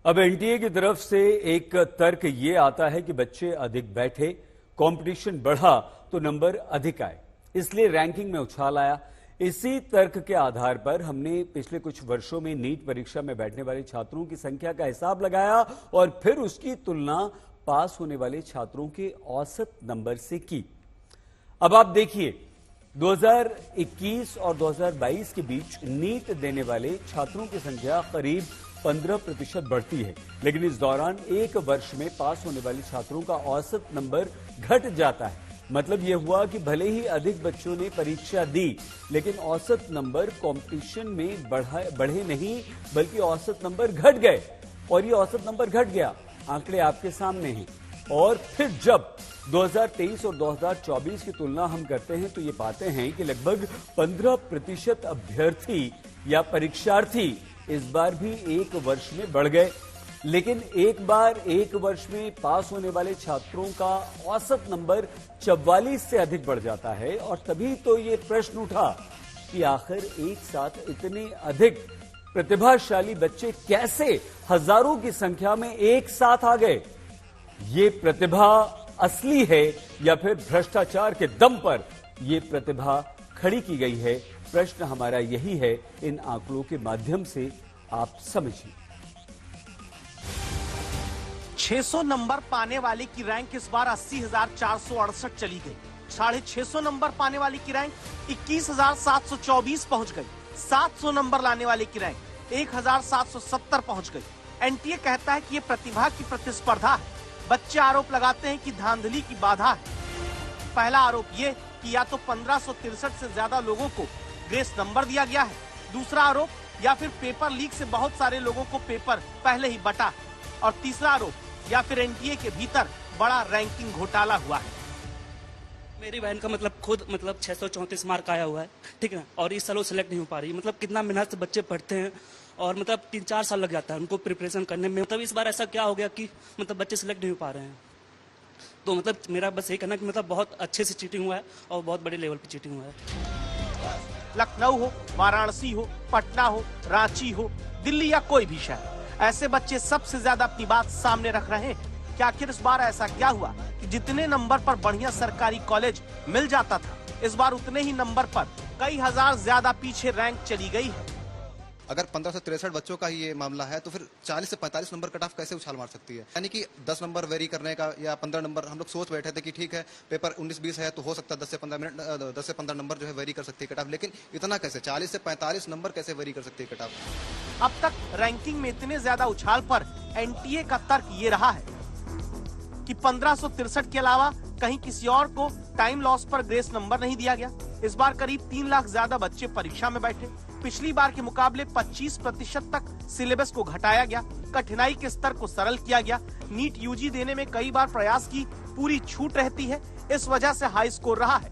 अब एनटीए की तरफ से एक तर्क ये आता है कि बच्चे अधिक बैठे, कंपटीशन बढ़ा तो नंबर अधिक आए, इसलिए रैंकिंग में उछाल आया। इसी तर्क के आधार पर हमने पिछले कुछ वर्षों में नीट परीक्षा में बैठने वाले छात्रों की संख्या का हिसाब लगाया और फिर उसकी तुलना पास होने वाले छात्रों के औसत नंबर से की। अब आप देखिए, 2021 और 2022 के बीच नीट देने वाले छात्रों की संख्या करीब 15% बढ़ती है, लेकिन इस दौरान एक वर्ष में पास होने वाले छात्रों का औसत नंबर घट जाता है। मतलब यह हुआ कि भले ही अधिक बच्चों ने परीक्षा दी, लेकिन औसत नंबर कंपटीशन में बढ़े नहीं, बल्कि औसत नंबर घट गए। और ये औसत नंबर घट गया, आंकड़े आपके सामने हैं। और फिर जब 2023 और 2024 की तुलना हम करते हैं तो ये पाते हैं कि लगभग 15% अभ्यर्थी या परीक्षार्थी इस बार भी एक वर्ष में बढ़ गए। लेकिन एक वर्ष में पास होने वाले छात्रों का औसत नंबर 44 से अधिक बढ़ जाता है। और तभी तो ये प्रश्न उठा कि आखिर एक साथ इतने अधिक प्रतिभाशाली बच्चे कैसे हजारों की संख्या में एक साथ आ गए। ये प्रतिभा असली है या फिर भ्रष्टाचार के दम पर यह प्रतिभा खड़ी की गई है? प्रश्न हमारा यही है। इन आंकड़ों के माध्यम से आप समझिए। 600 नंबर पाने वाले की रैंक इस बार 80,468 चली गई। 650 नंबर पाने वाली की रैंक 21,724 पहुंच गई। 700 नंबर लाने वाले की रैंक 1,770 पहुंच गई। एनटीए कहता है कि ये प्रतिभा की प्रतिस्पर्धा है। बच्चे आरोप लगाते हैं कि धांधली की बाधा है। पहला आरोप ये कि या तो 1563 से ज्यादा लोगों को ग्रेस नंबर दिया गया है। दूसरा आरोप, या फिर पेपर लीक से बहुत सारे लोगों को पेपर पहले ही बटा। और तीसरा आरोप, या फिर एनटीए के भीतर बड़ा रैंकिंग घोटाला हुआ है। मेरी बहन का खुद 634 मार्क आया हुआ है, ठीक है, और इस साल वो सिलेक्ट नहीं हो पा रही। कितना मेहनत से बच्चे पढ़ते हैं और 3-4 साल लग जाता है उनको प्रिपरेशन करने में। इस बार ऐसा क्या हो गया कि बच्चे सिलेक्ट नहीं हो पा रहे हैं। तो मेरा बस यही कहना कि बहुत अच्छे से चीटिंग हुआ है और बहुत बड़े लेवल पे चीटिंग हुआ है। लखनऊ हो, वाराणसी हो, पटना हो, रांची हो, दिल्ली या कोई भी शहर, ऐसे बच्चे सबसे ज्यादा अपनी बात सामने रख रहे हैं कि आखिर इस बार ऐसा क्या हुआ कि जितने नंबर पर बढ़िया सरकारी कॉलेज मिल जाता था, इस बार उतने ही नंबर पर कई हजार ज्यादा पीछे रैंक चली गई है। अगर 1563 बच्चों का ही ये मामला है तो फिर 40 से 45 नंबर कट ऑफ कैसे उछाल मार सकती है? यानी कि 10 नंबर वेरी करने का या 15 नंबर, हम लोग सोच बैठे थे कि ठीक है पेपर 19-20 है तो हो सकता है 10 से 15 नंबर जो है वेरी कर सकती है कट ऑफ, लेकिन इतना कैसे 40 से 45 नंबर कैसे वेरी कर सकती है कट ऑफ? अब तक रैंकिंग में इतने ज्यादा उछाल पर एनटीए का तर्क ये रहा है कि 1563 के अलावा कहीं किसी और को टाइम लॉस पर ग्रेस नंबर नहीं दिया गया। इस बार करीब 3 लाख ज्यादा बच्चे परीक्षा में बैठे। पिछली बार के मुकाबले 25% तक सिलेबस को घटाया गया। कठिनाई के स्तर को सरल किया गया। नीट यूजी देने में कई बार प्रयास की पूरी छूट रहती है, इस वजह से हाई स्कोर रहा है।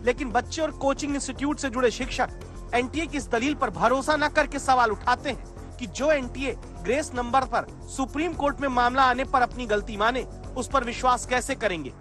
लेकिन बच्चे और कोचिंग इंस्टीट्यूट से जुड़े शिक्षक एनटीए की इस दलील पर भरोसा न करके सवाल उठाते हैं कि जो एनटीए ग्रेस नंबर पर सुप्रीम कोर्ट में मामला आने पर अपनी गलती माने, उस पर विश्वास कैसे करेंगे?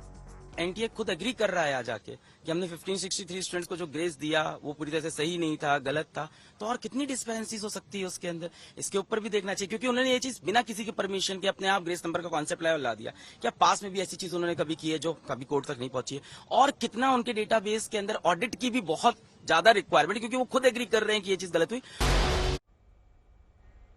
एनटीए खुद एग्री कर रहा है आ जाके कि हमने 1563 स्टूडेंट्स को जो ग्रेस दिया वो पूरी तरह से सही नहीं था, गलत था। तो और कितनी डिस्पेरेंसीज हो सकती है उसके अंदर, इसके ऊपर भी देखना चाहिए, क्योंकि उन्होंने ये चीज बिना किसी के परमिशन के अपने आप ग्रेस नंबर का कॉन्सेप्ट ला दिया। क्या पास में भी ऐसी चीज उन्होंने कभी की है जो कभी कोर्ट तक नहीं पहुंची है? और कितना उनके डेटाबेस के अंदर ऑडिट की भी बहुत ज्यादा रिक्वायरमेंट, क्योंकि वो खुद एग्री कर रहे हैं कि ये चीज गलत हुई।